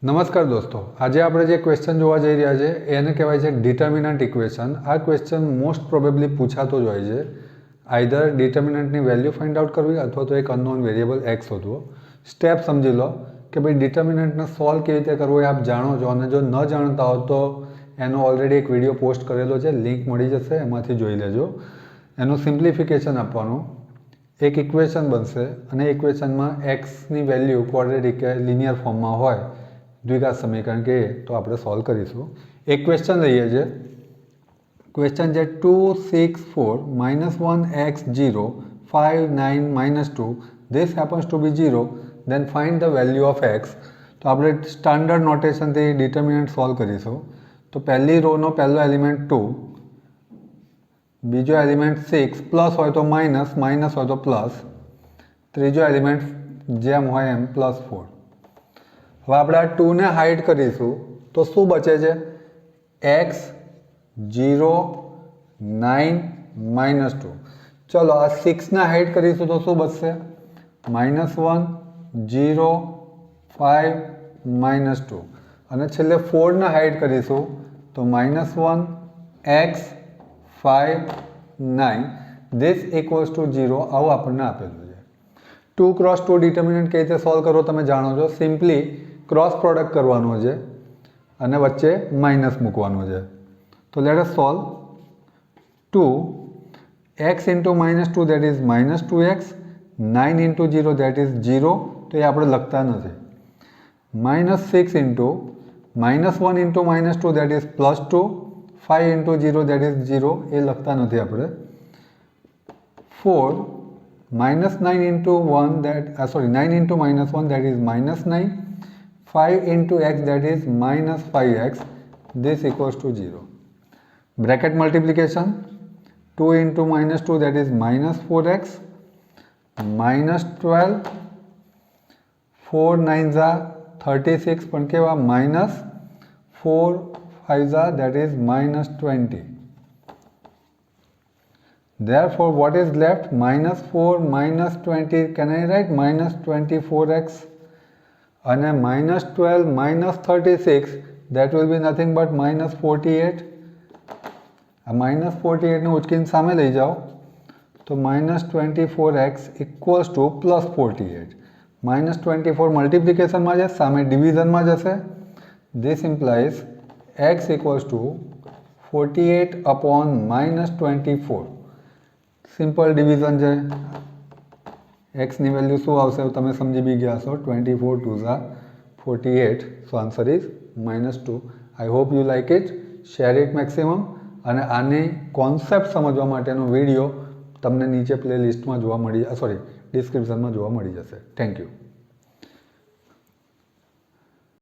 નમસ્કાર દોસ્તો, આજે આપણે જે ક્વેશ્ચન જોવા જઈ રહ્યા છે એને કહેવાય છે ડિટર્મિનન્ટ ઇક્વેશન. આ ક્વેશ્ચન મોસ્ટ પ્રોબેબલી પૂછાતો જ હોય છે. આઈધર ડિટર્મિનન્ટની વેલ્યુ ફાઇન્ડ આઉટ કરવી અથવા તો એક અનનોન વેરિયેબલ એક્સ શોધવો. સ્ટેપ સમજી લો કે ભાઈ ડિટર્મિનન્ટને સોલ્વ કેવી રીતે કરવો એ આપ જાણો છો, અને જો ન જાણતા હો તો એનો ઓલરેડી એક વિડીયો પોસ્ટ કરેલો છે, લિંક મળી જશે, એમાંથી જોઈ લેજો. એનું સિમ્પ્લિફિકેશન આપવાનું, એક ઇક્વેશન બનશે અને ઇક્વેશનમાં એક્સની વેલ્યુ ક્વોડ્રેટિક કે લિનિયર ફોર્મમાં હોય, દ્વિઘાત સમીકરણ કે તો આપણે સોલ્વ કરીશું. એક ક્વેશ્ચન લઈએ છીએ. ક્વેશ્ચન છે 2, 6, 4, -1, x, 0, 5, 9, -2. This happens to be 0. Then find the value of x. તો આપણે સ્ટાન્ડર્ડ નોટેશનથી ડિટર્મિનન્ટ સોલ્વ કરીશું. તો પહેલી રોનો પહેલો એલિમેન્ટ 2, બીજો એલિમેન્ટ 6, પ્લસ હોય તો માઇનસ, માઇનસ હોય તો પ્લસ, ત્રીજો એલિમેન્ટ જેમ હોય એમ +4. હવે આપણે આ 2 ને હાઇડ કરીશું તો શું બચે છે? x, 0, 9, -2. ચલો આ 6 ને હાઇડ કરીશું તો શું બચશે? -1, 0, 5, -2. અને છેલ્લે 4 ને હાઇડ કરીશું તો -1, x, 5, 9. This equals to 0. આવું આપણને આપેલું છે. 2 × 2 ડિટર્મિનન્ટ કઈ રીતે સોલ્વ કરો તમે જાણો છો. સિમ્પલી ક્રોસ પ્રોડક્ટ કરવાનો છે અને વચ્ચે માઇનસ મૂકવાનો છે. તો let us solve. 2 x into -2 that is -2x, 9 into 0 that is 0. તો એ આપણે લખતા નથી. -6 into -1 into -2 that is +2, 5 into 0 that is 0. એ લખતા નથી આપણે. 4 -9 into 1 that 9 into -1 that is -9, 5 into x that is -5x. This equals to 0. Bracket multiplication. 2 into -2 that is -4x, -12, 4 9s are 36, પણ કેવા -4 5s are that is -20. Therefore what is left? -4 -20. Can I write -24x? અને -12 -36 that will be nothing but -48. આ -48 ને ઉચકીને સામે લઈ જાઓ તો -24x equals to +48. -24 મલ્ટિપ્લિકેશનમાં છે, સામે ડિવિઝનમાં જશે. This implies x equals to 48 upon -24. Simple division છે. એક્સની વેલ્યુ શું આવશે તમે સમજી બી ગયા છો. 24 2s are 48. So answer is -2. I hope you like it. Share it maximum. અને આની કોન્સેપ્ટ સમજવા માટેનો વિડીયો તમને નીચે પ્લેલિસ્ટમાં ડિસ્ક્રિપ્શનમાં જોવા મળી જશે. Thank you.